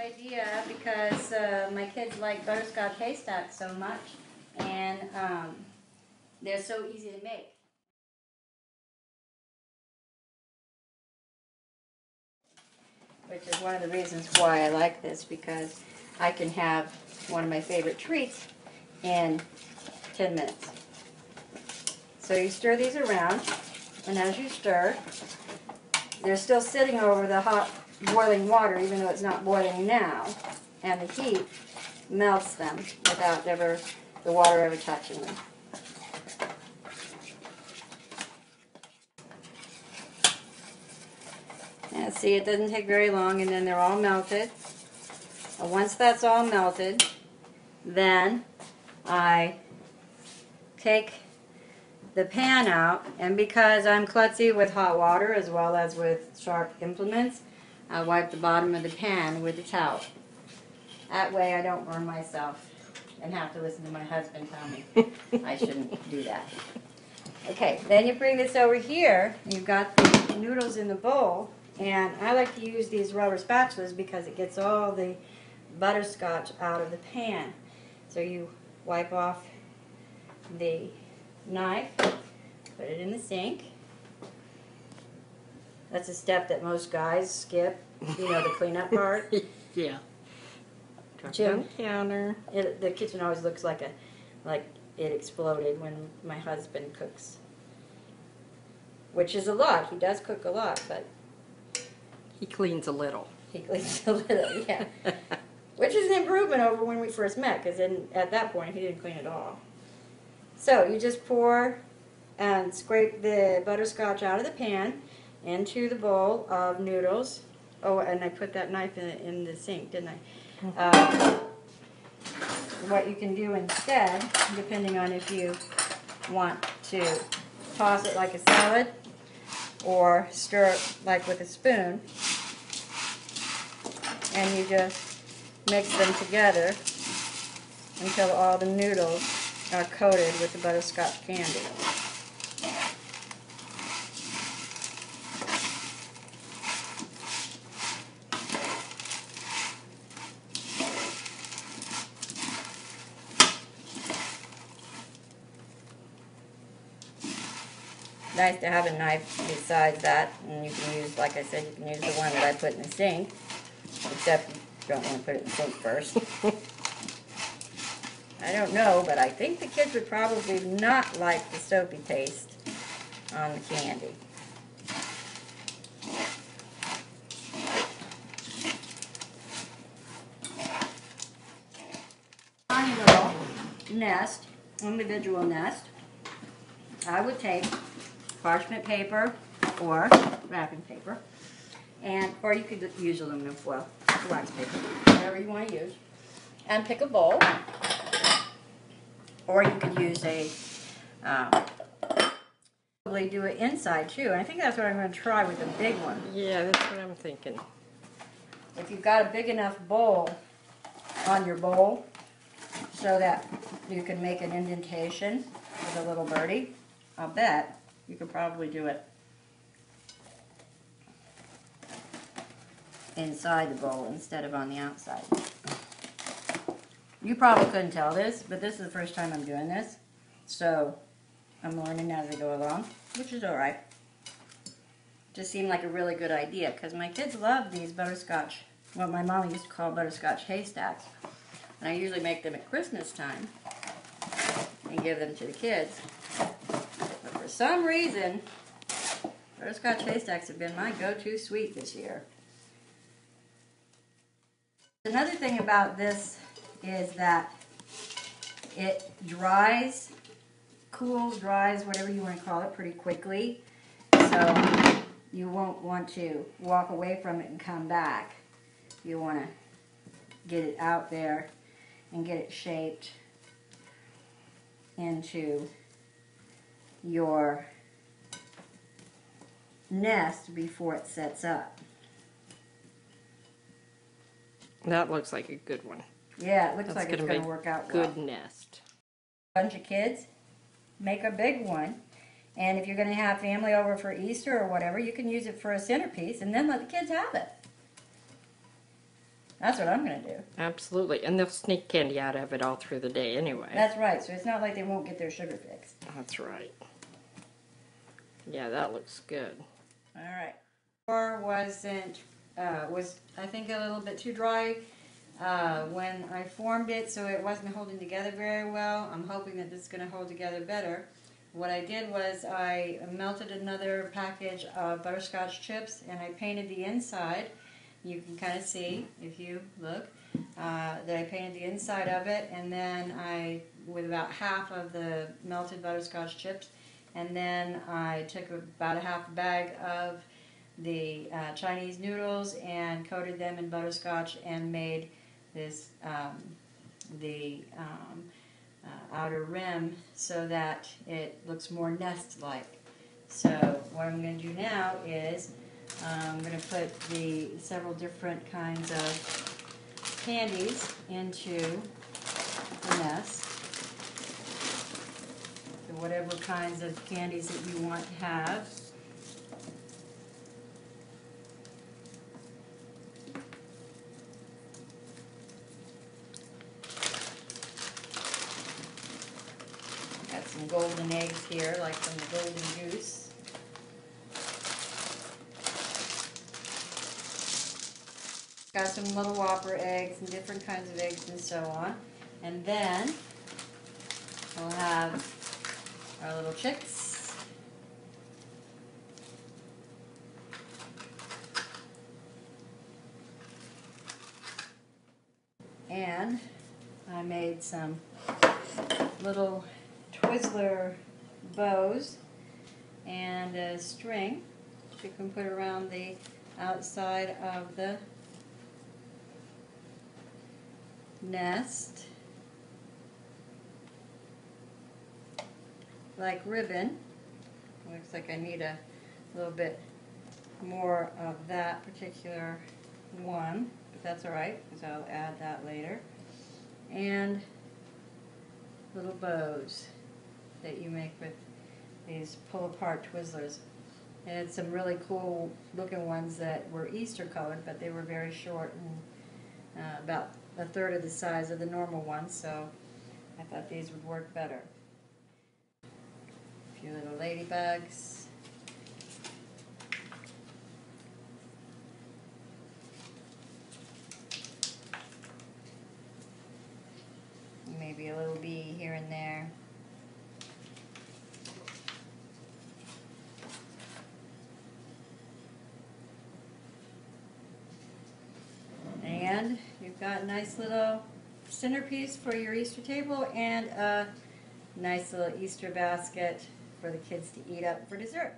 idea because my kids like butterscotch haystacks so much, and they're so easy to make. Which is one of the reasons why I like this, because I can have one of my favorite treats in 10 minutes. So you stir these around, and as you stir, they're still sitting over the hot boiling water, even though it's not boiling now, and the heat melts them without the water ever touching them. And see, it doesn't take very long, and then they're all melted. And once that's all melted, then I take the pan out, and because I'm klutzy with hot water as well as with sharp implements, I wipe the bottom of the pan with a towel. That way I don't burn myself and have to listen to my husband tell me I shouldn't do that. Okay, then you bring this over here, and you've got the noodles in the bowl, and I like to use these rubber spatulas because it gets all the butterscotch out of the pan. So you wipe off the knife, put it in the sink. That's a step that most guys skip, you know, the cleanup part. Yeah. Jim, counter. the kitchen always looks like it exploded when my husband cooks, which is a lot. He does cook a lot, but He cleans a little. he cleans a little, yeah. Which is an improvement over when we first met, because at that point he didn't clean at all. So you just pour and scrape the butterscotch out of the pan into the bowl of noodles. Oh, and I put that knife in the sink, didn't I? What you can do instead, depending on if you want to toss it like a salad or stir it like with a spoon, and you just mix them together until all the noodles are coated with the butterscotch candy. Nice to have a knife besides that, and you can use, like I said, you can use the one that I put in the sink, except you don't want to put it in the sink first. I don't know, but I think the kids would probably not like the soapy taste on the candy. Tiny little nest, individual nest, I would take parchment paper or wrapping paper, or you could use aluminum foil, wax paper, whatever you want to use, and pick a bowl. Or you could use probably do it inside too, and I think that's what I'm going to try with the big one. Yeah, that's what I'm thinking. If you've got a big enough bowl on your bowl so that you can make an indentation with a little birdie, I'll bet you could probably do it inside the bowl instead of on the outside. You probably couldn't tell this, but this is the first time I'm doing this, so I'm learning as I go along, which is alright. Just seemed like a really good idea, because my kids love these butterscotch, what my mom used to call butterscotch haystacks, and I usually make them at Christmas time and give them to the kids. But for some reason, butterscotch haystacks have been my go-to sweet this year. Another thing about this is that it dries, cools, dries, whatever you want to call it, pretty quickly. So you won't want to walk away from it and come back. You want to get it out there and get it shaped into your nest before it sets up. That looks like a good one. Yeah, it looks like it's going to work out well. Good nest. Bunch of kids, make a big one, and if you're going to have family over for Easter or whatever, you can use it for a centerpiece and then let the kids have it. That's what I'm going to do. Absolutely. And they'll sneak candy out of it all through the day anyway. That's right. So it's not like they won't get their sugar fix. That's right. Yeah, that looks good. All right. Was I think a little bit too dry when I formed it, so it wasn't holding together very well. I'm hoping that this is going to hold together better. What I did was I melted another package of butterscotch chips and I painted the inside. You can kind of see, if you look, that I painted the inside of it, and then with about half of the melted butterscotch chips, and then I took about a half bag of the Chinese noodles and coated them in butterscotch and made this outer rim so that it looks more nest-like. So what I'm going to do now is I'm going to put the several different kinds of candies into the nest. So whatever kinds of candies that you want to have. Got some golden eggs here, like from the Golden Goose. Got some little Whopper eggs and different kinds of eggs and so on. And then we'll have our little chicks. And I made some little Twizzler bows and a string that you can put around the outside of the nest, like ribbon. Looks like I need a little bit more of that particular one, but that's alright because I'll add that later. And little bows that you make with these pull-apart Twizzlers. And it's some really cool looking ones that were Easter colored, but they were very short and about a third of the size of the normal ones, so I thought these would work better. A few little ladybugs. Maybe a little bee here and there. And you've got a nice little centerpiece for your Easter table and a nice little Easter basket for the kids to eat up for dessert.